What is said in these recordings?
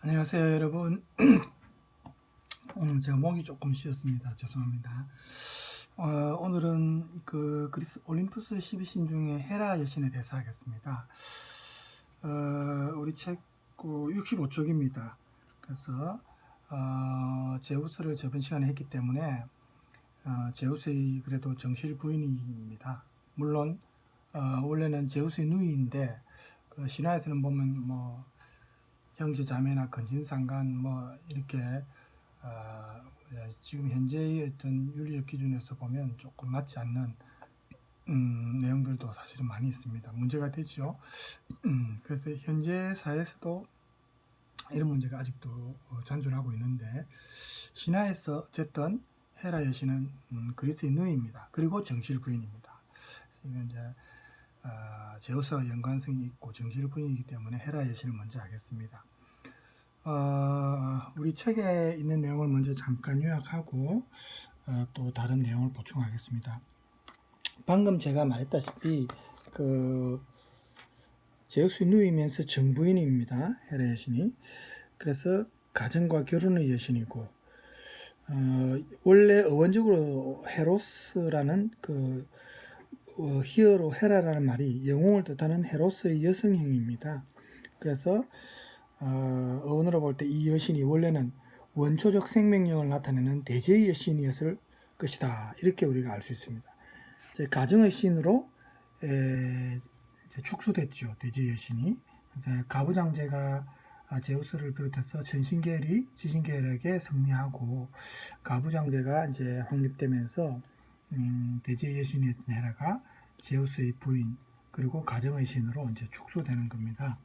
안녕하세요 여러분. 오늘 제가 목이 조금 쉬었습니다. 죄송합니다. 오늘은 그 그리스 올림푸스 12신 중에 헤라 여신에 대해서 하겠습니다. 우리 책 65쪽입니다. 그래서 제우스를 저번 시간에 했기 때문에 제우스의 그래도 정실 부인입니다. 물론 원래는 제우스의 누이인데 그 신화에서는 보면 뭐 형제 자매나 근친상간 뭐 이렇게 지금 현재의 어떤 윤리적 기준에서 보면 조금 맞지 않는 내용들도 사실은 많이 있습니다. 문제가 되죠. 그래서 현재 사회에서도 이런 문제가 아직도 잔존하고 있는데, 신화에서 어쨌든 헤라 여신은 그리스의 누이입니다. 그리고 정실 부인입니다. 이건 이제 제우스와 연관성이 있고 정실 부인이기 때문에 헤라 여신을 먼저 하겠습니다. 우리 책에 있는 내용을 먼저 잠깐 요약하고 또 다른 내용을 보충하겠습니다. 방금 제가 말했다시피 그 제우스의 누이면서 정부인입니다. 헤라 여신이. 그래서 가정과 결혼의 여신이고, 원래 어원적으로 헤로스라는 그 히어로 헤라라는 말이 영웅을 뜻하는 헤로스의 여성형입니다. 그래서 어원으로 볼 때 이 여신이 원래는 원초적 생명력을 나타내는 대제의 여신이었을 것이다, 이렇게 우리가 알 수 있습니다. 이제 가정의 신으로 이제 축소됐죠, 대제의 여신이. 그래서 가부장제가 제우스를 비롯해서 전신계열이 지신계열에게 승리하고, 가부장제가 이제 확립되면서 대제의 여신이었던 헤라가 제우스의 부인 그리고 가정의 신으로 이제 축소되는 겁니다.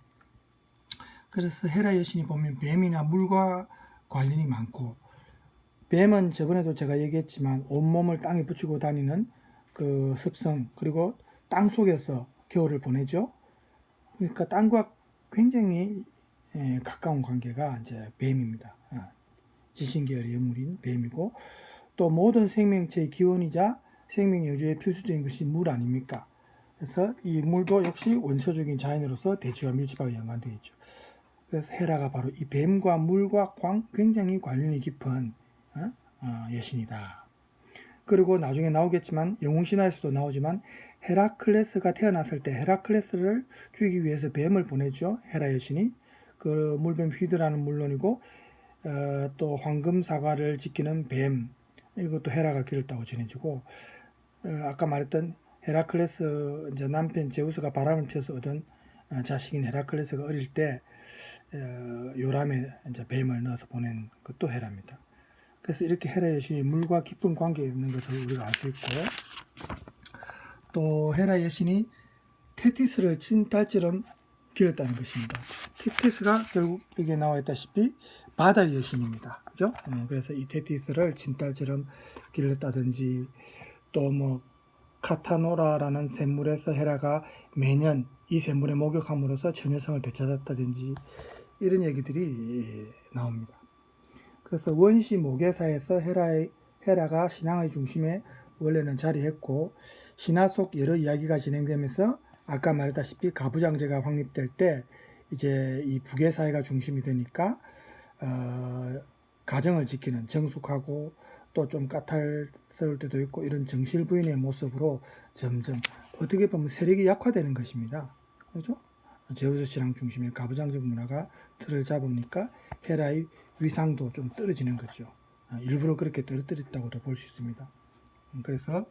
그래서 헤라 여신이 보면 뱀이나 물과 관련이 많고, 뱀은 저번에도 제가 얘기했지만 온몸을 땅에 붙이고 다니는 그 습성, 그리고 땅 속에서 겨울을 보내죠. 그러니까 땅과 굉장히 가까운 관계가 이제 뱀입니다. 지신계열의 영물인 뱀이고, 또 모든 생명체의 기원이자 생명 여주의 필수적인 것이 물 아닙니까? 그래서 이 물도 역시 원초적인 자연으로서 대지와 밀접하게 연관되어 있죠. 그래서 헤라가 바로 이 뱀과 물과 굉장히 관련이 깊은 여신이다. 그리고 나중에 나오겠지만, 영웅신화에서도 나오지만, 헤라클레스가 태어났을 때 헤라클레스를 죽이기 위해서 뱀을 보내죠. 헤라 여신이. 그 물뱀 휘드라는 물론이고, 또 황금 사과를 지키는 뱀, 이것도 헤라가 기르다고 전해지고, 아까 말했던 헤라클레스 이제 남편 제우스가 바람을 피워서 얻은 자식인 헤라클레스가 어릴 때 요람에 이제 뱀을 넣어서 보낸 것도 헤라입니다. 그래서 이렇게 헤라 여신이 물과 깊은 관계에 있는 것을 우리가 알 수 있고, 또 헤라 여신이 테티스를 친딸처럼 기렸다는 것입니다. 테티스가 결국 여기에 나와 있다시피 바다의 여신입니다. 그죠? 그래서 이 테티스를 친딸처럼 길렀다든지, 또 뭐 카타노라라는 샘물에서 헤라가 매년 이 샘물에 목욕함으로써 처녀성을 되찾았다든지, 이런 얘기들이 나옵니다. 그래서 원시 모계사에서 헤라가 신앙의 중심에 원래는 자리했고, 신화 속 여러 이야기가 진행되면서 아까 말했다시피 가부장제가 확립될 때 이제 이 부계사회가 중심이 되니까 가정을 지키는 정숙하고 또 좀 까탈스러울 때도 있고 이런 정실 부인의 모습으로 점점 어떻게 보면 세력이 약화되는 것입니다. 그렇죠? 제우스 신앙 중심의 가부장적 문화가 틀을 잡으니까 헤라의 위상도 좀 떨어지는 거죠. 일부러 그렇게 떨어뜨렸다고도 볼 수 있습니다. 그래서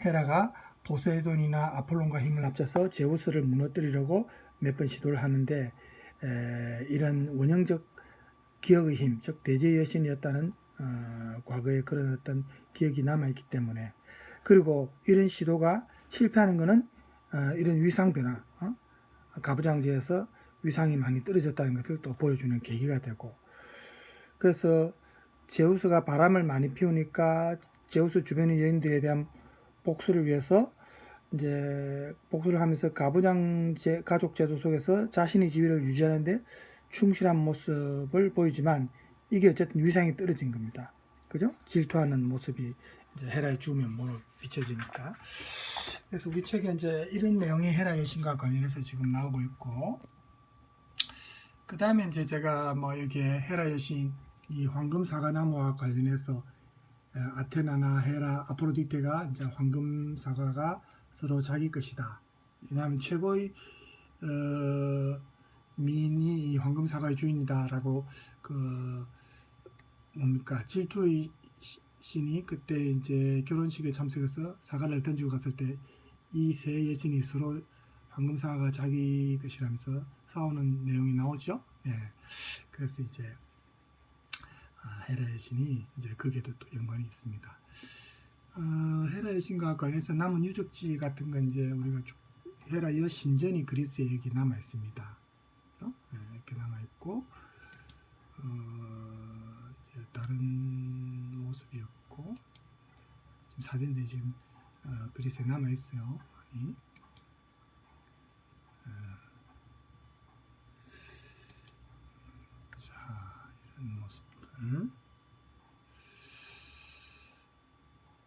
헤라가 포세이돈이나 아폴론과 힘을 합쳐서 제우스를 무너뜨리려고 몇 번 시도를 하는데, 이런 원형적 기억의 힘, 즉 대제의 여신이었다는 과거에 그런 어떤 기억이 남아있기 때문에, 그리고 이런 시도가 실패하는 것은 이런 위상 변화, 가부장제에서 위상이 많이 떨어졌다는 것을 또 보여주는 계기가 되고, 그래서 제우스가 바람을 많이 피우니까 제우스 주변의 여인들에 대한 복수를 위해서 이제 복수를 하면서 가부장제 가족 제도 속에서 자신의 지위를 유지하는데 충실한 모습을 보이지만, 이게 어쨌든 위상이 떨어진 겁니다. 그죠? 질투하는 모습이 이제 헤라의 주면모로 비춰지니까. 그래서 우리 책에 이제 이런 내용이 헤라 여신과 관련해서 지금 나오고 있고, 그 다음에 이제 제가 뭐 여기에 헤라 여신 이 황금 사과나무와 관련해서 아테나나 헤라, 아프로디테가 이제 황금 사과가 서로 자기 것이다. 왜냐하면 최고의 미인이 이 황금 사과의 주인이다라고 그 뭡니까 질투의 신이 그때 이제 결혼식에 참석해서 사과를 던지고 갔을 때 이 세 여신이 서로 황금 사과가 자기 것이라면서 싸우는 내용이 나오죠. 예. 그래서 이제 헤라 여신이 이제 거기에도 또 연관이 있습니다. 헤라 여신과 관련해서 남은 유적지 같은 건 이제 우리가 헤라 여신전이 그리스에 여기 남아 있습니다. 네, 이렇게 남아 있고 이제 다른 모습이었고 지금 사진들이 지금 그리스에 남아 있어요. 자, 이런 모습들.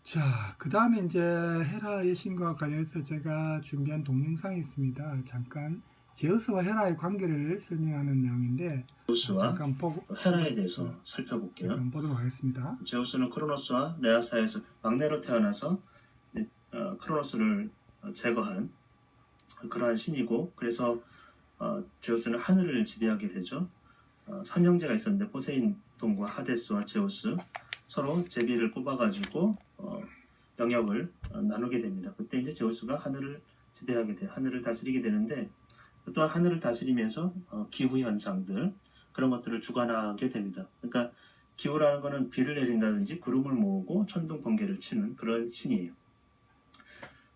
자, 그 다음에 이제 헤라 여신과 관련해서 제가 준비한 동영상이 있습니다. 잠깐 제우스와 헤라의 관계를 설명하는 내용인데 제우스와 잠깐 보고 헤라에 대해서 살펴볼게요. 잠깐 보도록 하겠습니다. 제우스는 크로노스와 레아 사이에서 막내로 태어나서 크로노스를 제거한 그러한 신이고, 그래서 제우스는 하늘을 지배하게 되죠. 삼형제가 있었는데 포세이돈과 하데스와 제우스 서로 제비를 뽑아가지고 영역을 나누게 됩니다. 그때 이제 제우스가 하늘을 지배하게 돼, 하늘을 다스리게 되는데, 또한 하늘을 다스리면서 기후 현상들 그런 것들을 주관하게 됩니다. 그러니까 기후라는 것은 비를 내린다든지 구름을 모으고 천둥 번개를 치는 그런 신이에요.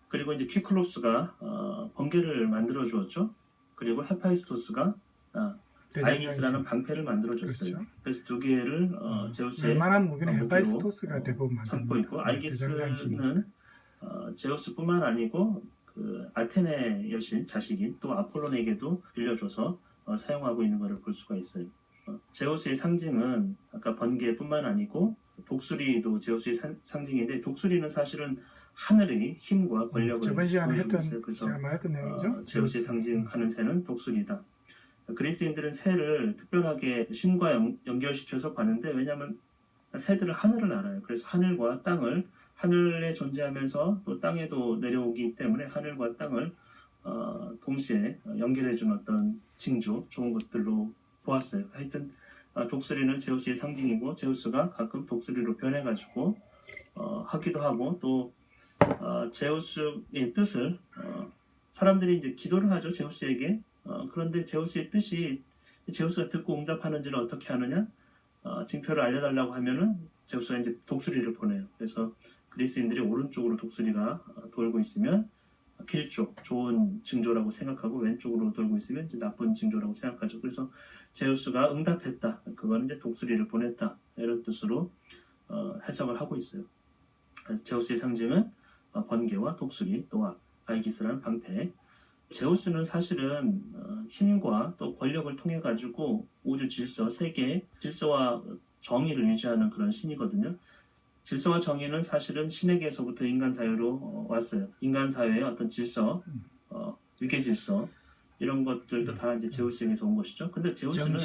그리고 이제 퀴클롭스가 번개를 만들어 주었죠. 그리고 헤파이스토스가 아이기스라는 방패를 만들어 줬어요. 그렇죠. 그래서 두 개를 제우스의 웬만한 무기는 무기로 헤파이스토스가 대부분 삼고 있고, 만듭니다. 아이기스는 제우스뿐만 아니고 그 아테네 여신 자식인 또 아폴론에게도 빌려줘서 사용하고 있는 것을 볼 수가 있어요. 제우스의 상징은 아까 번개뿐만 아니고 독수리도 제우스의 상징인데, 독수리는 사실은 하늘의 힘과 권력을 저번 시간에 보여주고 했던 있어요. 그래서 제가 말했던 내용이죠. 제우스의 상징하는 새는 독수리다. 그리스인들은 새를 특별하게 신과 연결시켜서 봤는데, 왜냐하면 새들은 하늘을 알아요. 그래서 하늘과 땅을, 하늘에 존재하면서 또 땅에도 내려오기 때문에 하늘과 땅을 동시에 연결해준 어떤 징조, 좋은 것들로 보았어요. 하여튼 독수리는 제우스의 상징이고, 제우스가 가끔 독수리로 변해가지고 하기도 하고, 또 제우스의 뜻을 사람들이 이제 기도를 하죠, 제우스에게. 그런데 제우스의 뜻이 제우스가 듣고 응답하는지를 어떻게 하느냐? 징표를 알려달라고 하면은 제우스가 이제 독수리를 보내요. 그래서 그리스인들이 오른쪽으로 독수리가 돌고 있으면 필조, 좋은 징조라고 생각하고, 왼쪽으로 돌고 있으면 이제 나쁜 징조라고 생각하죠. 그래서 제우스가 응답했다, 그거는 이제 독수리를 보냈다, 이런 뜻으로 해석을 하고 있어요. 제우스의 상징은 번개와 독수리, 또 아이기스라는 방패. 제우스는 사실은 힘과 또 권력을 통해 가지고 우주 질서, 세계 질서와 정의를 유지하는 그런 신이거든요. 질서와 정의는 사실은 신에게서부터 인간 사회로 왔어요. 인간 사회의 어떤 질서, 위계 질서, 이런 것들도 다 이제 제우스에게서 온 것이죠. 근데 제우스는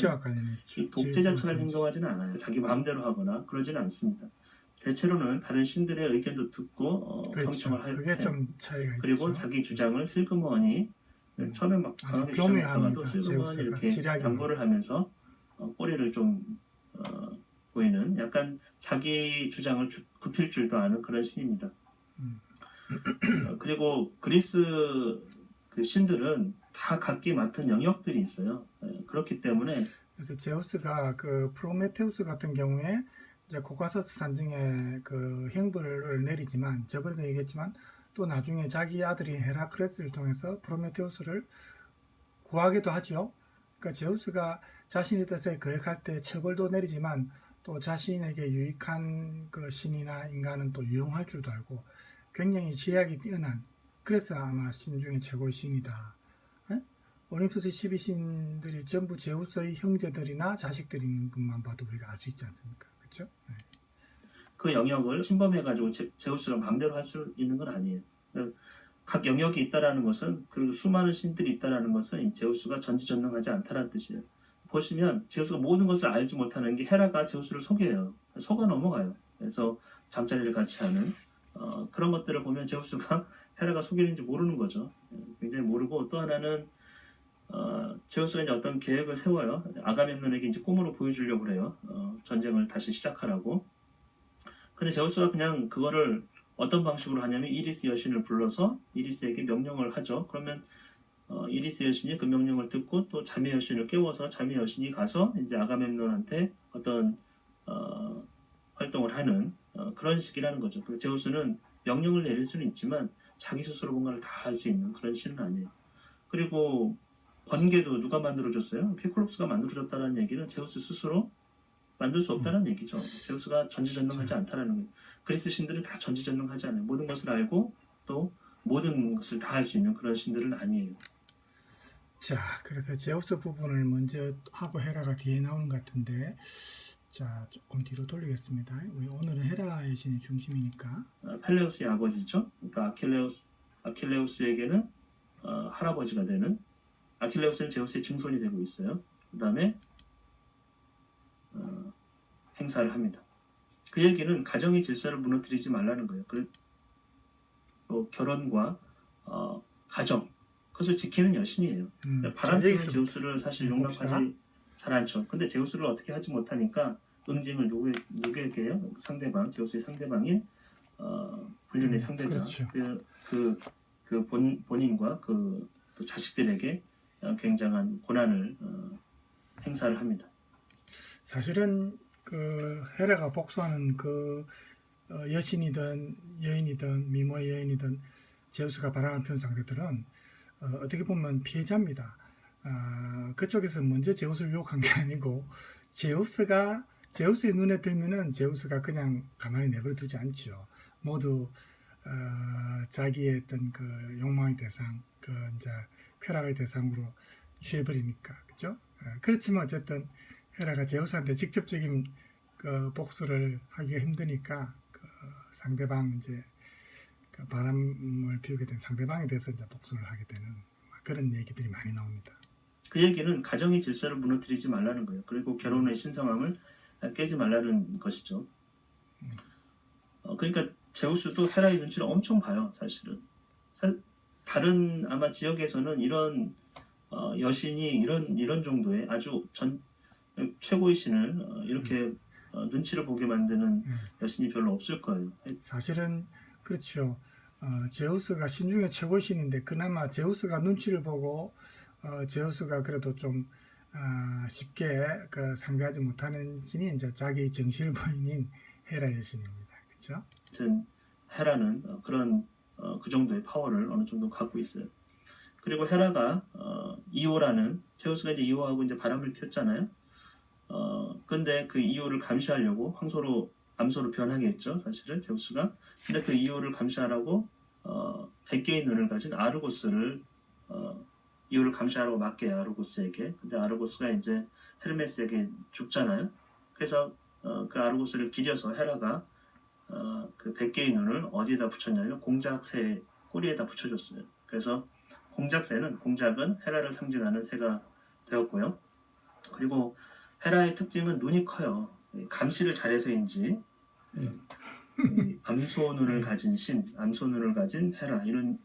이 독재자처럼 행동하지는 않아요. 자기 마음대로 하거나 그러지는 않습니다. 대체로는 다른 신들의 의견도 듣고 경청을 해요. 그리고 자기 주장을 슬그머니, 처음에 막 강하게 주장했다가도 슬그머니 이렇게 당부를 하면서 꼬리를 좀 보이는, 약간 자기 주장을 굽힐 줄도 아는 그런 신입니다. 그리고 그리스 그 신들은 다 각기 맡은 영역들이 있어요. 그렇기 때문에 그래서 제우스가 그 프로메테우스 같은 경우에 이제 코카서스 산증에 그 형벌을 내리지만, 저번에도 얘기했지만 또 나중에 자기 아들인 헤라크레스를 통해서 프로메테우스를 구하기도 하죠. 그러니까 제우스가 자신의 뜻에 거역할 때 처벌도 내리지만, 또 자신에게 유익한 그 신이나 인간은 또 유용할 줄도 알고 굉장히 지략이 뛰어난, 그래서 아마 신 중에 최고의 신이다. 올림푸스 12신들이 전부 제우스의 형제들이나 자식들인 것만 봐도 우리가 알 수 있지 않습니까? 그렇죠? 네. 그 영역을 침범해가지고 제우스가 마음대로 할 수 있는 건 아니에요. 각 영역이 있다라는 것은, 그리고 수많은 신들이 있다라는 것은 이 제우스가 전지전능하지 않다라는 뜻이에요. 보시면 제우스가 모든 것을 알지 못하는 게 헤라가 제우스를 속여요. 속아 넘어가요. 그래서 잠자리를 같이 하는 그런 것들을 보면 제우스가 헤라가 속이는지 모르는 거죠. 굉장히 모르고 또 하나는 제우스가 이제 어떤 계획을 세워요. 아가멤논에게 이제 꿈으로 보여주려고 그래요. 전쟁을 다시 시작하라고. 근데 제우스가 그냥 그거를 어떤 방식으로 하냐면 이리스 여신을 불러서 이리스에게 명령을 하죠. 그러면 이리스 여신이 그 명령을 듣고 또 자매 여신을 깨워서 자매 여신이 가서 이제 아가멤논한테 어떤 활동을 하는 그런 식이라는 거죠. 그 제우스는 명령을 내릴 수는 있지만 자기 스스로 뭔가를 다 할 수 있는 그런 신은 아니에요. 그리고 번개도 누가 만들어줬어요? 피콜롭스가 만들어줬다는 얘기는 제우스 스스로 만들 수 없다는 얘기죠. 제우스가 전지전능하지 않다라는 거예요. 그리스 신들은 다 전지전능하지 않아요. 모든 것을 알고 또 모든 것을 다 할 수 있는 그런 신들은 아니에요. 자, 그래서 제우스 부분을 먼저 하고 헤라가 뒤에 나오는 것 같은데, 자, 조금 뒤로 돌리겠습니다. 우리 오늘은 헤라의 신이 중심이니까. 펠레우스의 아버지죠. 그러니까 아킬레우스에게는 할아버지가 되는 아킬레우스는 제우스의 증손이 되고 있어요. 그 다음에 행사를 합니다. 그 얘기는 가정의 질서를 무너뜨리지 말라는 거예요. 또 결혼과 가정 그것을 지키는 여신이에요. 바람피는 제우스를 사실 용납하지 잘 않죠. 근데 제우스를 어떻게 하지 못하니까 응징을 누구에게 해요? 상대방, 제우스의 상대방인 불륜의 상대자 그렇죠. 그 본인과 또 자식들에게 굉장한 고난을 행사를 합니다. 사실은 그 헤라가 복수하는 그 여신이든 여인이든 미모의 여인이든 제우스가 바람을 피운 상대들은 어떻게 보면 피해자입니다. 그쪽에서 먼저 제우스를 유혹한 게 아니고 제우스의 눈에 들면은 제우스가 그냥 가만히 내버려 두지 않죠. 모두 자기의 어떤 그 욕망의 대상, 그 이제 쾌락의 대상으로 취해버리니까, 그죠? 그렇지만 어쨌든 헤라가 제우스한테 직접적인 그 복수를 하기가 힘드니까 그 상대방 이제 그 바람을 피우게 된 상대방에 대해서 이제 복수를 하게 되는 그런 얘기들이 많이 나옵니다. 그 얘기는 가정의 질서를 무너뜨리지 말라는 거예요. 그리고 결혼의 신성함을 깨지 말라는 것이죠. 그러니까 제우스도 헤라의 눈치를 엄청 봐요, 사실은. 다른 아마 지역에서는 이런 여신이 이런 정도의 아주 최고의 신을 이렇게 눈치를 보게 만드는 여신이 별로 없을 거예요. 사실은 그렇죠. 제우스가 신 중에 최고의 신인데 그나마 제우스가 눈치를 보고 제우스가 그래도 좀 쉽게 그 상대하지 못하는 신이 이제 자기 정실 부인인 헤라의 신입니다. 그렇죠? 하여튼 헤라는 그런 그 정도의 파워를 어느 정도 갖고 있어요. 그리고 헤라가 이오라는 제우스가 이제 이오하고 이제 바람을 피웠잖아요. 근데 그 이오를 감시하려고 암소로 변하겠죠, 사실은 제우스가. 근데 그 이오를 감시하라고 100개의 눈을 가진 아르고스를 이오를 감시하라고 맡겨요, 아르고스에게. 근데 아르고스가 이제 헤르메스에게 죽잖아요. 그래서 그 아르고스를 기려서 헤라가 그 100개의 눈을 어디에다 붙였냐면 공작새 꼬리에다 붙여줬어요. 그래서 공작은 헤라를 상징하는 새가 되었고요. 그리고 헤라의 특징은 눈이 커요. 감시를 잘해서인지 암소눈을 가진 암소눈을 가진 헤라 이런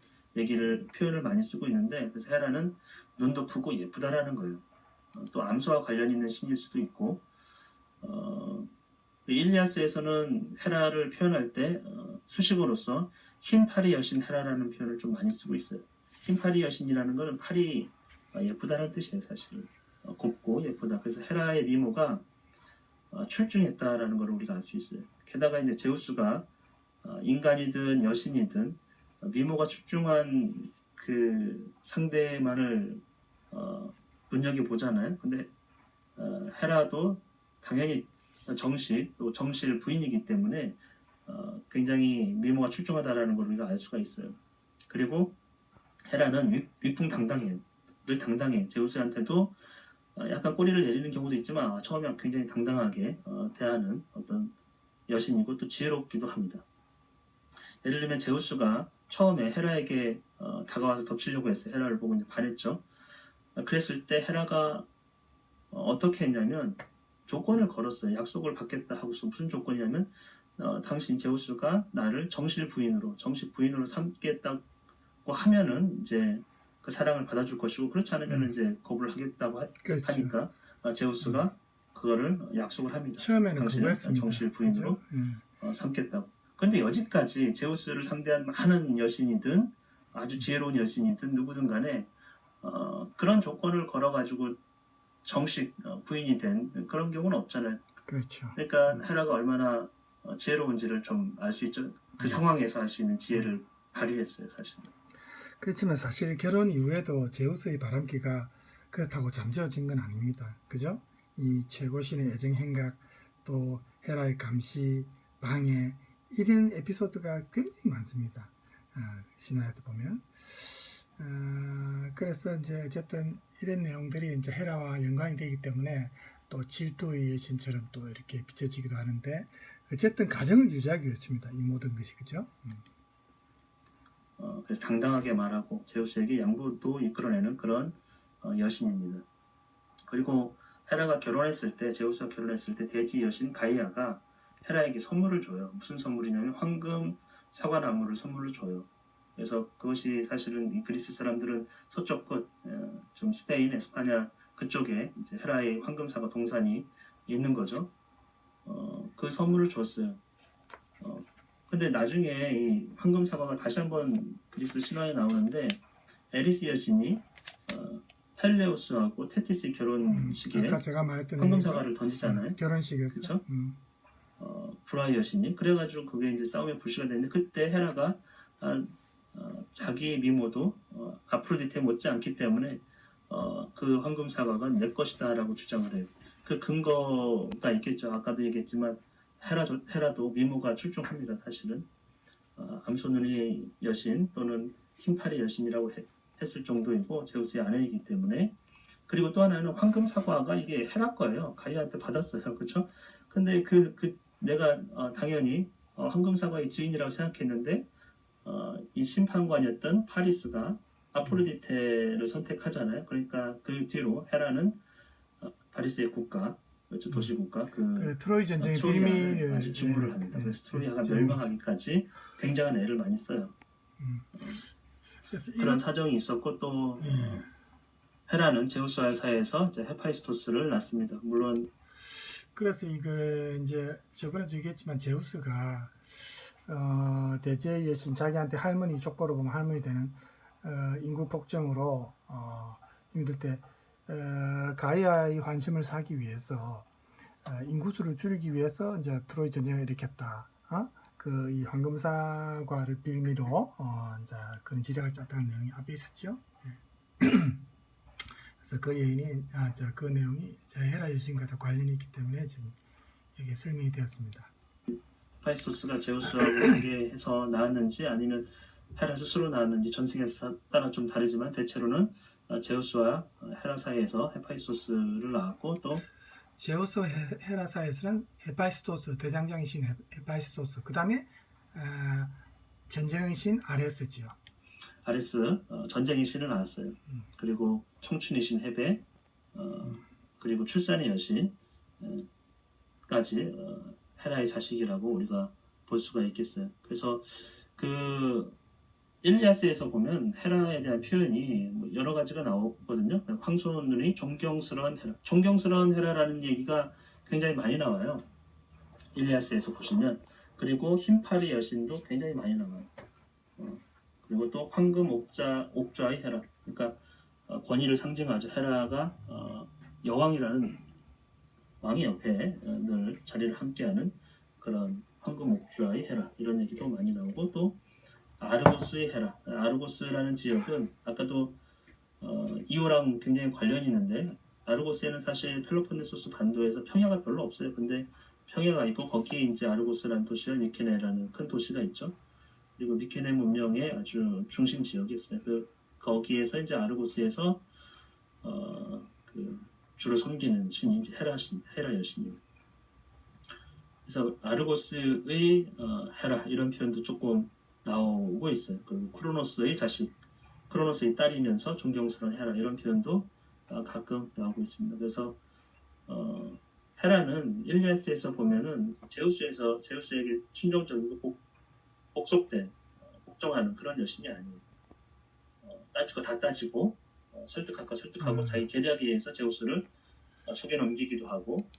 표현을 많이 쓰고 있는데 그래서 헤라는 눈도 크고 예쁘다라는 거예요. 또 암소와 관련 있는 신일 수도 있고 일리아스에서는 헤라를 표현할 때 수식어로서 흰파리 여신 헤라라는 표현을 좀 많이 쓰고 있어요. 흰파리 여신이라는 것은 팔이 예쁘다는 뜻이에요, 사실은. 곱고 예쁘다. 그래서 헤라의 미모가 출중했다라는 걸 우리가 알 수 있어요. 게다가 이제 제우스가 인간이든 여신이든 미모가 출중한 그 상대만을 눈여겨 보잖아요. 근데 헤라도 당연히 정실 부인이기 때문에 굉장히 미모가 출중하다라는 걸 우리가 알 수가 있어요. 그리고 헤라는 위풍당당해요. 늘 당당해. 제우스한테도 약간 꼬리를 내리는 경우도 있지만 처음에 굉장히 당당하게 대하는 어떤 여신이고 또 지혜롭기도 합니다. 예를 들면 제우스가 처음에 헤라에게 다가와서 덮치려고 했어요. 헤라를 보고 이제 반했죠. 그랬을 때 헤라가 어떻게 했냐면 조건을 걸었어요. 약속을 받겠다 하고서 무슨 조건이냐면 당신 제우스가 나를 정식 부인으로 삼겠다고 하면은 이제 그 사랑을 받아줄 것이고 그렇지 않으면 이제 거부를 하겠다고 그렇죠. 하니까 제우스가 그거를 약속을 합니다. 처음에는 그거 당신을 했습니다. 정식 부인으로 그죠? 삼겠다고. 그런데 여지까지 제우스를 상대한 많은 여신이든 아주 지혜로운 여신이든 누구든 간에 그런 조건을 걸어가지고 정식 부인이 된 그런 경우는 없잖아요. 그렇죠. 그러니까 헤라가 얼마나 지혜로운지를 좀 알 수 있죠. 그 상황에서 알 수 있는 지혜를 발휘했어요, 사실. 그렇지만 사실 결혼 이후에도 제우스의 바람기가 그렇다고 잠재워진 건 아닙니다. 그죠? 이 최고신의 애정 행각, 또 헤라의 감시, 방해, 이런 에피소드가 굉장히 많습니다. 신화에도 보면. 그래서 이제 어쨌든 이런 내용들이 이제 헤라와 연관이 되기 때문에 또 질투의 여신처럼 또 이렇게 비춰지기도 하는데, 어쨌든 가정을 유지하기 위해서입니다. 이 모든 것이. 그죠? 그래서 당당하게 말하고 제우스에게 양보도 이끌어내는 그런 여신입니다. 그리고 헤라가 결혼했을 때, 제우스가 결혼했을 때 대지 여신 가이아가 헤라에게 선물을 줘요. 무슨 선물이냐면 황금 사과나무를 선물로 줘요. 그래서 그것이 사실은 이 그리스 사람들은 서쪽 끝, 좀 스페인, 에스파냐 그쪽에 이제 헤라의 황금 사과 동산이 있는 거죠. 그 선물을 줬어요. 근데 나중에 이 황금 사과가 다시 한번 그리스 신화에 나오는데 에리스 여신이 헬레우스하고 테티스 결혼식에 아까 제가 말했던 황금 얘기가 사과를 던지잖아요. 결혼식에서. 그쵸? 브라이 여신이 그래가지고 그게 이제 싸움의 불씨가 됐는데 그때 헤라가 자기 미모도 아프로디테 못지 않기 때문에 그 황금 사과가 내 것이다라고 주장을 해요. 그 근거가 있겠죠. 아까도 얘기했지만 헤라도 미모가 출중합니다. 사실은 암소눈의 여신 또는 흰팔의 여신이라고 했을 정도이고 제우스의 아내이기 때문에. 그리고 또 하나는 황금 사과가 이게 헤라 거예요. 가이아한테 받았어요. 그렇죠? 근데 내가 당연히 황금 사과의 주인이라고 생각했는데 이 심판관이었던 파리스가 아프로디테를 선택하잖아요. 그러니까 그 뒤로 헤라는 파리스의 국가, 그렇죠? 도시 국가, 그 트로이 전쟁의 트로이아를 빌미를 아주 증오를 합니다. 그래서 트로이아가 멸망하기까지 굉장한 애를 많이 써요. 그래서 그런 사정이 있었고 또 헤라는 제우스와의 사이에서 이제 헤파이스토스를 낳습니다. 물론 그래서 이거 이제 저번에도 얘기했지만 제우스가 대제의 여신 자기한테 할머니 족보로 보면 할머니 되는 인구 폭정으로 힘들 때 가이아의 관심을 사기 위해서 인구수를 줄이기 위해서 이제 트로이 전쟁을 일으켰다. 그 이 황금사과를 빌미로 이제 그런 지략을 짰다는 내용이 앞에 있었죠. 그래서 그 여인이 그 내용이 헤라 여신과 다 관련이 있기 때문에 지금 여기에 설명이 되었습니다. 헤파이스토스가 제우스하고 관계해서 낳았는지 아니면 헤라 스스로 낳았는지 전승에 따라 좀 다르지만 대체로는 제우스와 헤라 사이에서 헤파이스토스를 낳았고 또 제우스와 헤라 사이에서는 헤파이스토스, 대장장이 신 헤파이스토스, 그 다음에 전쟁의 신 아레스지요. 아레스 전쟁의 신을 낳았어요. 그리고 청춘의 신 헤베, 그리고 출산의 여신까지 헤라의 자식이라고 우리가 볼 수가 있겠어요. 그래서 그 일리아스에서 보면 헤라에 대한 표현이 여러 가지가 나오거든요. 황소눈의 존경스러운 헤라, 존경스러운 헤라라는 얘기가 굉장히 많이 나와요. 일리아스에서 보시면. 그리고 흰팔의 여신도 굉장히 많이 나와요. 그리고 또 황금 옥좌의 헤라, 그러니까 권위를 상징하죠. 헤라가 여왕이라는 왕의 옆에 늘 자리를 함께하는 그런 황금 옥좌의 헤라, 이런 얘기도 많이 나오고 또 아르고스의 헤라, 아르고스라는 지역은 아까도 이오랑 굉장히 관련이 있는데 아르고스에는 사실 펠로폰네소스 반도에서 평야가 별로 없어요. 근데 평야가 있고 거기에 이제 아르고스라는 도시와 미케네라는 큰 도시가 있죠. 그리고 미케네 문명의 아주 중심 지역이었어요. 거기에서 이제 아르고스에서 주로 섬기는 신이 이제 헤라 여신이에요. 그래서 아르고스의 헤라 이런 표현도 조금 나오고 있어요. 그리고 크로노스의 자식, 크로노스의 딸이면서 존경스러운 헤라 이런 표현도 가끔 나오고 있습니다. 그래서 헤라는 일리아스에서 보면은 제우스에게 순종적이고 복속된 복종하는 그런 여신이 아니에요. 따질 거 다 따지고 설득할 거 설득하고 자기 계략에 의해서 제우스를 속여 넘기기도 하고.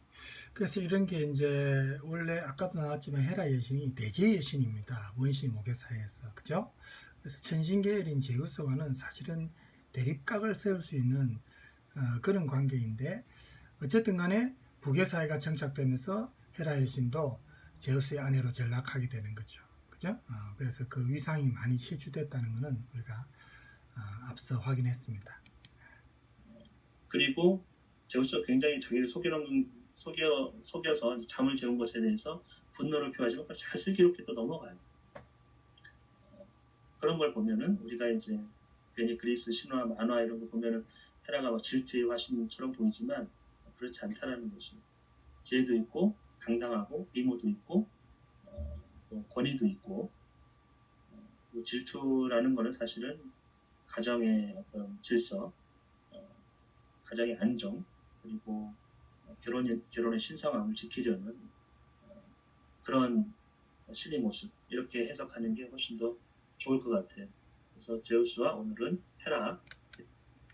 그래서 이런 게 이제 원래 아까도 나왔지만 헤라 여신이 대제 여신입니다. 원시 모계사에서 그죠? 그래서 천신계열인 제우스와는 사실은 대립각을 세울 수 있는 그런 관계인데 어쨌든 간에 부계사회가 정착되면서 헤라 여신도 제우스의 아내로 전락하게 되는 거죠. 그죠? 그래서 그 위상이 많이 실추됐다는 것은 우리가 앞서 확인했습니다. 그리고 제우스가 굉장히 자기를 속여서 잠을 재운 것에 대해서 분노를 표하지만 그걸 잘 슬기롭게 또 넘어가요. 그런 걸 보면은 우리가 이제 괜히 그리스 신화, 만화 이런 거 보면은 헤라가 막 질투의 화신처럼 보이지만 그렇지 않다라는 것이, 지혜도 있고 당당하고 미모도 있고 또 권위도 있고, 질투라는 거는 사실은 가정의 어떤 질서, 가정의 안정, 그리고 결혼의 신성함을 지키려는 그런 신의 모습, 이렇게 해석하는 게 훨씬 더 좋을 것 같아요. 그래서 제우스와 오늘은 헤라.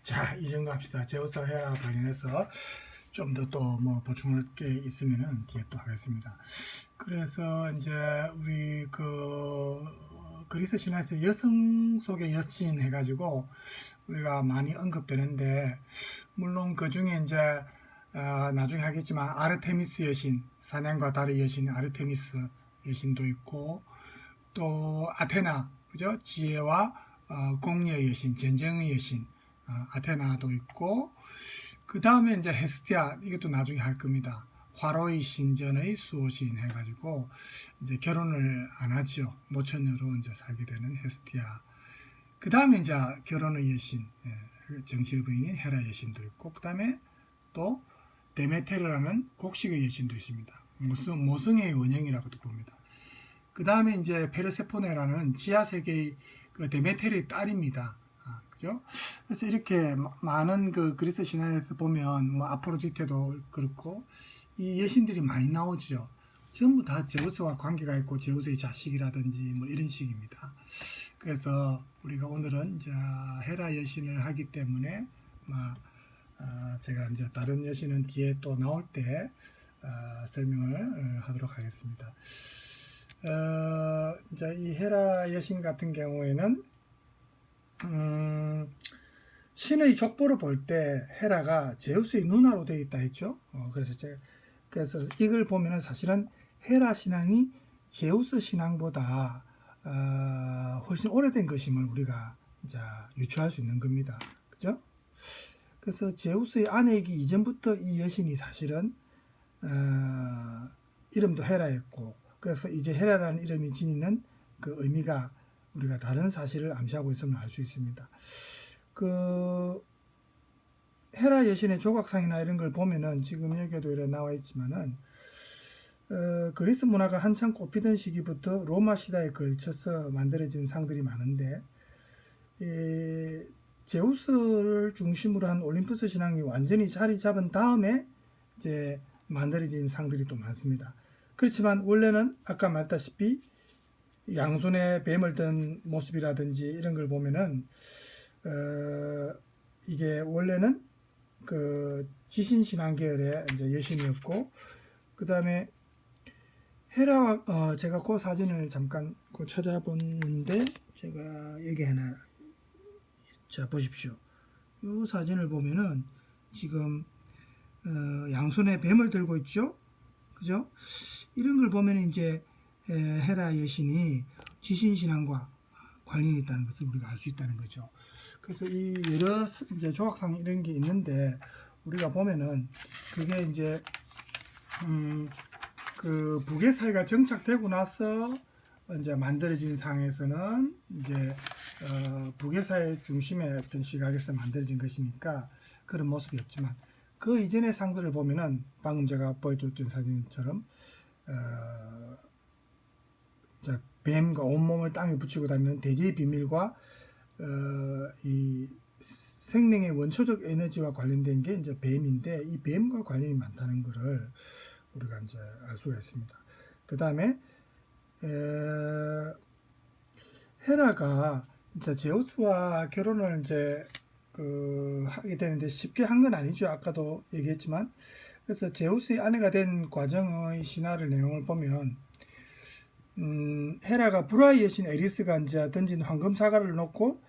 자, 이 정도 합시다. 제우스와 헤라 관련해서 좀 더 또 뭐 보충할 게 있으면은 뒤에 또 하겠습니다. 그래서 이제 우리 그리스 신화에서 여성 속의 여신 해가지고 우리가 많이 언급되는데, 물론 그 중에 이제 나중에 하겠지만 아르테미스 여신, 사냥과 달의 여신 아르테미스 여신도 있고, 또 아테나, 그죠? 지혜와 공의의 여신, 전쟁의 여신 아테나도 있고, 그 다음에 이제 헤스티아, 이것도 나중에 할 겁니다. 화로의 신전의 수호신 해가지고 이제 결혼을 안 하죠. 노처녀로 이제 살게 되는 헤스티아. 그 다음에 이제 결혼의 여신, 정실 부인인 헤라 여신도 있고, 그 다음에 또 데메테르라는 곡식의 여신도 있습니다. 모성의 원형이라고도 봅니다. 그 다음에 이제 페르세포네라는 지하 세계의 그 데메테르의 딸입니다. 그죠? 그래서 이렇게 많은 그 그리스 신화에서 보면 뭐 아프로디테도 그렇고 이 여신들이 많이 나오죠. 전부 다 제우스와 관계가 있고 제우스의 자식이라든지 뭐 이런 식입니다. 그래서 우리가 오늘은 이제 헤라 여신을 하기 때문에 제가 이제 다른 여신은 뒤에 또 나올 때 설명을 하도록 하겠습니다. 이제 이 헤라 여신 같은 경우에는 신의 족보를 볼 때 헤라가 제우스의 누나로 되어 있다 했죠. 그래서 이걸 보면은 사실은 헤라 신앙이 제우스 신앙보다 훨씬 오래된 것임을 우리가 이제 유추할 수 있는 겁니다. 그죠? 그래서 제우스의 아내이기 이전부터 이 여신이 사실은 이름도 헤라였고, 그래서 이제 헤라라는 이름이 지니는 그 의미가 우리가 다른 사실을 암시하고 있음을 알 수 있습니다. 그 헤라 여신의 조각상이나 이런 걸 보면은 지금 여기에도 이렇게 나와 있지만은 그리스 문화가 한창 꽃피던 시기부터 로마 시대에 걸쳐서 만들어진 상들이 많은데, 제우스를 중심으로 한 올림푸스 신앙이 완전히 자리 잡은 다음에 이제 만들어진 상들이 또 많습니다. 그렇지만 원래는 아까 말했다시피 양손에 뱀을 든 모습이라든지 이런 걸 보면은 이게 원래는 그 지신신앙 계열의 이제 여신이었고, 그 다음에 헤라와 제가 그 사진을 잠깐 찾아봤는데, 제가 여기 하나, 자 보십시오. 이 사진을 보면은 지금 양손에 뱀을 들고 있죠, 그죠? 이런 걸 보면 이제 헤라 여신이 지신신앙과 관련이 있다는 것을 우리가 알 수 있다는 거죠. 그래서 이 여러 이제 조각상 이런 게 있는데, 우리가 보면은 그게 이제 그 북의 사회가 정착되고 나서 이제 만들어진 상에서는 이제 북의 사회 중심의 어떤 시각에서 만들어진 것이니까 그런 모습이었지만, 그 이전의 상들을 보면은 방금 제가 보여줬던 사진처럼 뱀과 온몸을 땅에 붙이고 다니는 대지의 비밀과 이 생명의 원초적 에너지와 관련된 게 이제 뱀인데 이 뱀과 관련이 많다는 것을 우리가 이제 알 수가 있습니다. 그 다음에 헤라가 이제 제우스와 결혼을 이제 하게 되는데 쉽게 한 건 아니죠. 아까도 얘기했지만 그래서 제우스의 아내가 된 과정의 신화를 내용을 보면 헤라가 불화의 여신 에리스가 이제 던진 황금 사과를 놓고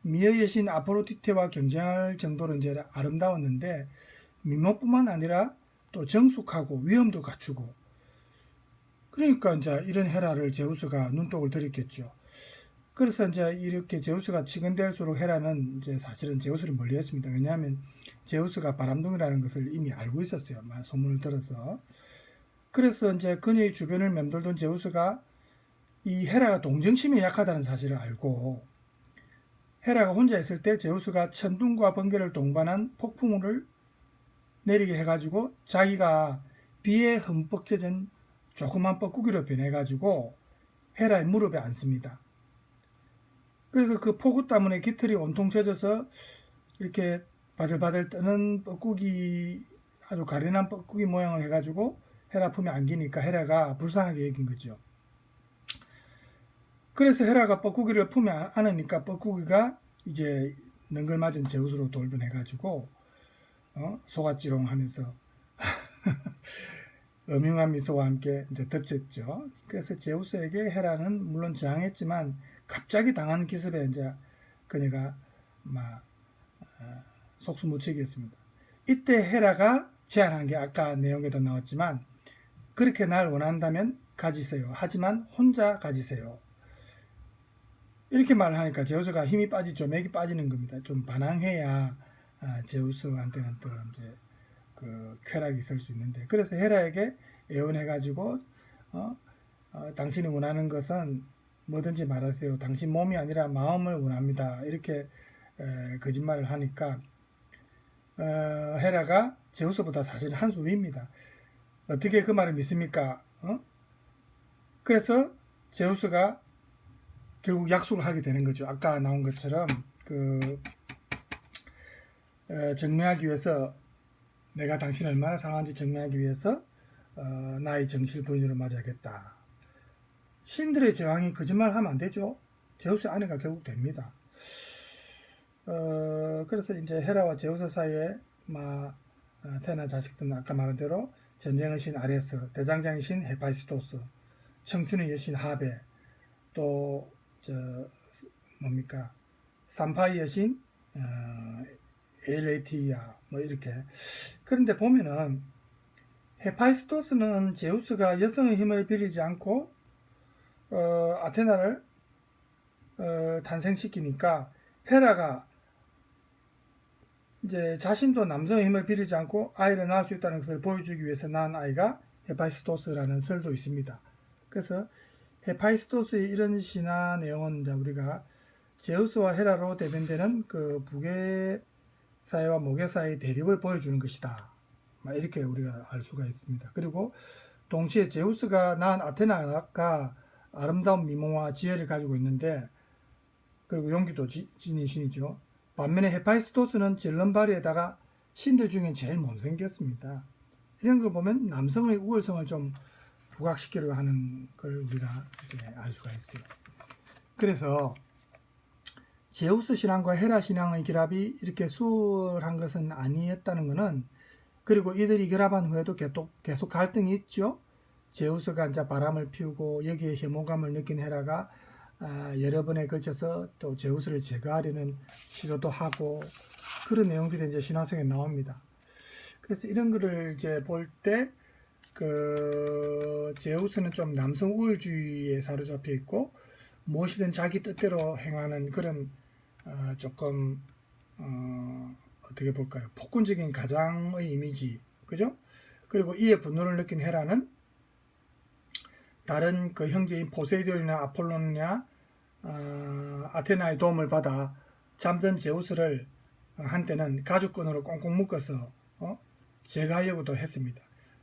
미의 여신 아포로디테와 경쟁할 정도로 이제 아름다웠는데 미모뿐만 아니라 또 정숙하고 위엄도 갖추고 그러니까 이제 이런 헤라를 제우스가 눈독을 들였겠죠. 그래서 이제 이렇게 제우스가 치근될수록 헤라는 이제 사실은 제우스를 멀리했습니다. 왜냐하면 제우스가 바람둥이라는 것을 이미 알고 있었어요. 소문을 들어서. 그래서 이제 그녀의 주변을 맴돌던 제우스가 이 헤라가 동정심에 약하다는 사실을 알고 헤라가 혼자 있을 때 제우스가 천둥과 번개를 동반한 폭풍우를 내리게 해가지고 자기가 비에 흠뻑 젖은 조그만 뻐꾸기로 변해가지고 헤라의 무릎에 앉습니다. 그래서 그 폭우 때문에 깃털이 온통 젖어서 이렇게 바들바들 뜨는 뻐꾸기 아주 가련한 뻐꾸기 모양을 해가지고 헤라 품에 안기니까 헤라가 불쌍하게 여긴 거죠. 그래서 헤라가 뻐꾸기를 품에 안으니까 뻐꾸기가 이제 능글맞은 제우스로 돌변해가지고 소갓지롱 하면서 음흉한 미소와 함께 이제 덮쳤죠. 그래서 제우스에게 헤라는 물론 저항했지만 갑자기 당한 기습에 이제 그녀가 막 속수무책이었습니다. 이때 헤라가 제안한 게 아까 내용에도 나왔지만 그렇게 날 원한다면 가지세요. 하지만 혼자 가지세요. 이렇게 말을 하니까 제우스가 힘이 빠지죠. 맥이 빠지는 겁니다. 좀 반항해야 제우스한테는 또 이제 그 쾌락이 있을 수 있는데 그래서 헤라에게 애원해가지고 당신이 원하는 것은 뭐든지 말하세요. 당신 몸이 아니라 마음을 원합니다. 이렇게 거짓말을 하니까 헤라가 제우스보다 사실 한 수 위입니다. 어떻게 그 말을 믿습니까? 그래서 제우스가 결국 약속을 하게 되는 거죠. 아까 나온 것처럼 증명하기 위해서 내가 당신을 얼마나 사랑하는지 증명하기 위해서 나의 정실 부인으로 맞아야겠다. 신들의 제왕이 거짓말하면 안 되죠. 제우스의 아내가 결국 됩니다. 그래서 이제 헤라와 제우스 사이에 태어난 자식들은 아까 말한 대로 전쟁의 신 아레스, 대장장의 신 헤파이스토스, 청춘의 여신 하베, 또 산파의 여신 엘레티야 뭐 이렇게. 그런데 보면은 헤파이스토스는 제우스가 여성의 힘을 빌리지 않고 아테나를 탄생시키니까 헤라가 이제 자신도 남성의 힘을 빌리지 않고 아이를 낳을 수 있다는 것을 보여주기 위해서 낳은 아이가 헤파이스토스라는 설도 있습니다. 그래서 헤파이스토스의 이런 신화 내용은 우리가 제우스와 헤라로 대변되는 그 부계사회와 모계사회의 대립을 보여주는 것이다. 이렇게 우리가 알 수가 있습니다. 그리고 동시에 제우스가 낳은 아테나가 아름다운 미모와 지혜를 가지고 있는데 그리고 용기도 지닌 신이죠. 반면에 헤파이스토스는 절름발이에다가 신들 중에 제일 못생겼습니다. 이런 걸 보면 남성의 우월성을 좀 부각시키려고 하는 걸 우리가 이제 알 수가 있어요. 그래서 제우스 신앙과 헤라 신앙의 결합이 이렇게 수월한 것은 아니었다는 것은 그리고 이들이 결합한 후에도 계속 갈등이 있죠. 제우스가 이제 바람을 피우고 여기에 혐오감을 느낀 헤라가 여러 번에 걸쳐서 또 제우스를 제거하려는 시도도 하고 그런 내용들이 이제 신화성에 나옵니다. 그래서 이런 거를 이제 볼 때 제우스는 좀 남성 우월주의에 사로잡혀 있고 무엇이든 자기 뜻대로 행하는 그런 조금 어떻게 볼까요? 폭군적인 가장의 이미지, 그죠? 그리고 이에 분노를 느낀 헤라는 다른 그 형제인 포세이돈이나 아폴론이나 아테나의 도움을 받아 잠든 제우스를 한때는 가죽끈으로 꽁꽁 묶어서 제거하려고도 했습니다.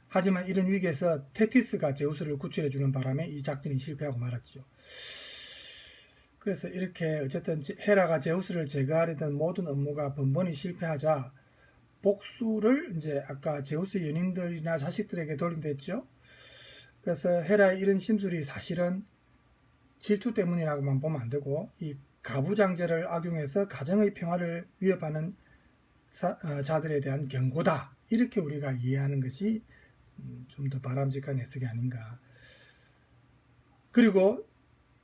하지만 이런 위기에서 테티스가 제우스를 구출해 주는 바람에 이 작전이 실패하고 말았죠. 그래서 이렇게 어쨌든 헤라가 제우스를 제거하려던 모든 업무가 번번이 실패하자 복수를 이제 아까 제우스 연인들이나 자식들에게 돌린다 했죠. 그래서 헤라의 이런 심술이 사실은 질투 때문이라고만 보면 안 되고 이 가부장제를 악용해서 가정의 평화를 위협하는 자들에 대한 경고다. 이렇게 우리가 이해하는 것이 좀 더 바람직한 해석이 아닌가. 그리고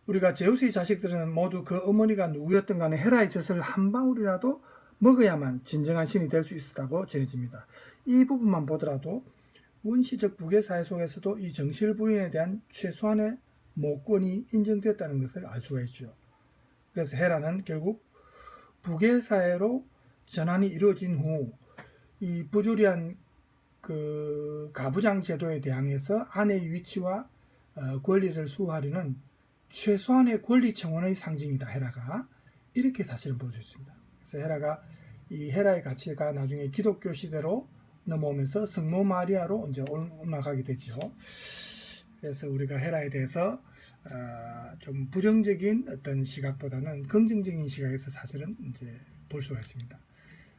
우리가 제우스의 자식들은 모두 그 어머니가 누구였든 간에 헤라의 젖을 한 방울이라도 먹어야만 진정한 신이 될 수 있었다고 전해집니다. 이 부분만 보더라도 원시적 북의 사회 속에서도 이 정실 부인에 대한 최소한의 모권이 인정되었다는 것을 알 수가 있죠. 그래서 헤라는 결국 북의 사회로 전환이 이루어진 후 이 부조리한 그 가부장 제도에 대항해서 아내의 위치와 권리를 수호하려는 최소한의 권리 청원의 상징이다. 헤라가 이렇게 사실은 볼 수 있습니다. 그래서 헤라가 이 헤라의 가치가 나중에 기독교 시대로 넘어오면서 성모 마리아로 이제 올라가게 되죠. 그래서 우리가 헤라에 대해서 좀 부정적인 어떤 시각보다는 긍정적인 시각에서 사실은 이제 볼 수가 있습니다.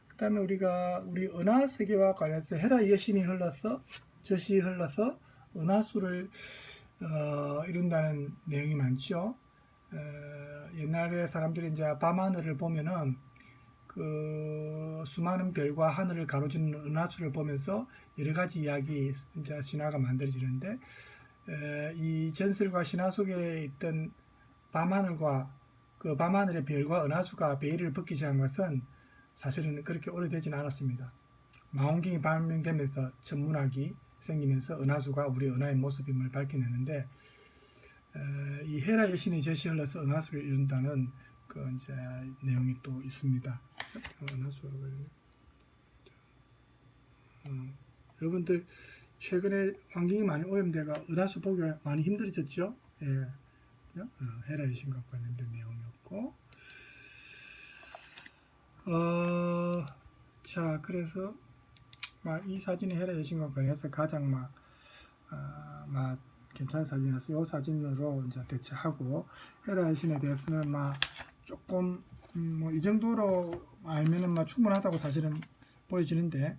그다음에 우리가 우리 은하 세계와 관련해서 헤라 여신이 흘러서 젖이 흘러서 은하수를 이룬다는 내용이 많죠. 옛날에 사람들이 이제 밤하늘을 보면은 그 수많은 별과 하늘을 가로지는 은하수를 보면서 여러 가지 이야기, 이제 신화가 만들어지는데 이 전설과 신화 속에 있던 밤하늘과 그 밤하늘의 별과 은하수가 베일을 벗기 시작한 것은 사실은 그렇게 오래되지는 않았습니다. 망원경이 발명되면서 천문학이 생기면서 은하수가 우리 은하의 모습임을 밝혀내는데 이 헤라 여신의 젖이 흘러서 은하수를 이룬다는 그 이제 내용이 또 있습니다. 은하수가 여러분들 최근에 환경이 많이 오염돼가 은하수 보기가 많이 힘들어졌죠. 예. 헤라 여신과 관련된 내용이었고 자 그래서 이 사진이 헤라 여신과 관련해서 가장 괜찮은 사진이라서 이 사진으로 이제 대체하고 헤라 여신에 대해서는 조금 이 정도로 알면은 충분하다고 사실은 보여지는데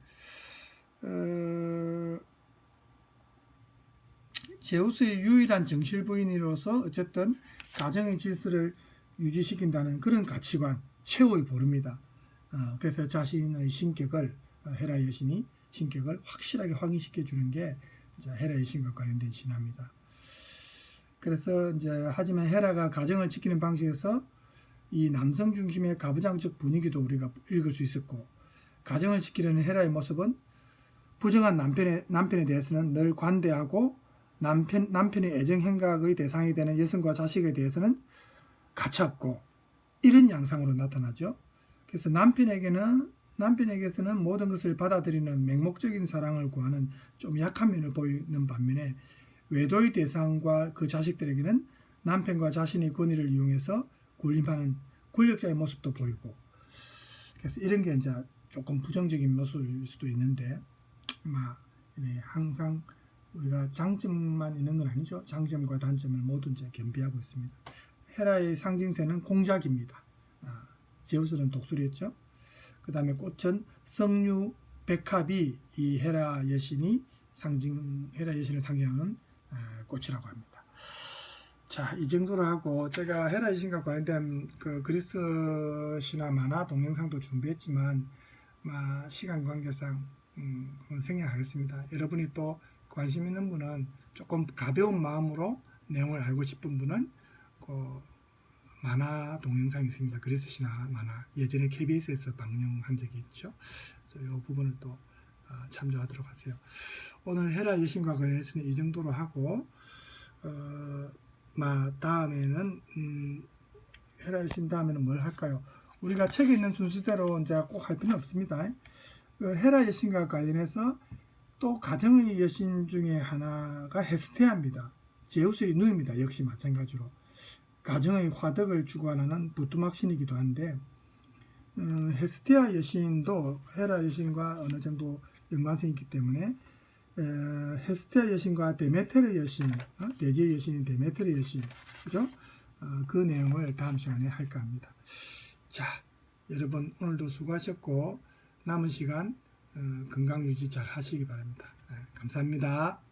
제우스의 유일한 정실 부인으로서 어쨌든 가정의 질서를 유지시킨다는 그런 가치관 최후의 보릅니다. 그래서 자신의 신격을 헤라 여신이 신격을 확실하게 확인시켜 주는 게 이제 헤라 여신과 관련된 신화입니다. 그래서 이제 하지만 헤라가 가정을 지키는 방식에서 이 남성 중심의 가부장적 분위기도 우리가 읽을 수 있었고 가정을 지키려는 헤라의 모습은 부정한 남편에 대해서는 늘 관대하고 남편의 애정 행각의 대상이 되는 여성과 자식에 대해서는 가차없고 이런 양상으로 나타나죠. 그래서 남편에게서는 모든 것을 받아들이는 맹목적인 사랑을 구하는 좀 약한 면을 보이는 반면에 외도의 대상과 그 자식들에게는 남편과 자신의 권위를 이용해서 군림하는 권력자의 모습도 보이고 그래서 이런 게 이제 조금 부정적인 모습일 수도 있는데 항상 우리가 장점만 있는 건 아니죠. 장점과 단점을 모두 이제 겸비하고 있습니다. 헤라의 상징새는 공작입니다. 제우스는 독수리였죠. 그 다음에 꽃은 석류, 백합이 이 헤라 여신을 상징하는 꽃이라고 합니다. 자, 이 정도로 하고 제가 헤라 여신과 관련된 그 그리스 신화 만화 동영상도 준비했지만 시간 관계상 생략하겠습니다. 여러분이 또 관심 있는 분은 조금 가벼운 마음으로 내용을 알고 싶은 분은 그 만화 동영상이 있습니다. 그리스 신화 만화 예전에 KBS에서 방영한 적이 있죠. 그래서 이 부분을 또 참조하도록 하세요. 오늘 헤라 여신과 관련해서는 이 정도로 하고 다음에는 헤라 여신 다음에는 뭘 할까요? 우리가 책에 있는 순서대로 이제 꼭 할 필요는 없습니다. 헤라 여신과 관련해서 또 가정의 여신 중에 하나가 헤스테아입니다. 제우스의 누이입니다. 역시 마찬가지로 가정의 화덕을 주관하는 부뚜막 신이기도 한데 헤스테아 여신도 헤라 여신과 어느 정도 연관성이 있기 때문에 헤스테아 여신과 데메테르 여신, 대지의 여신인 데메테르 여신, 그죠? 그 내용을 다음 시간에 할까 합니다. 자, 여러분 오늘도 수고하셨고 남은 시간 건강 유지 잘 하시기 바랍니다. 감사합니다.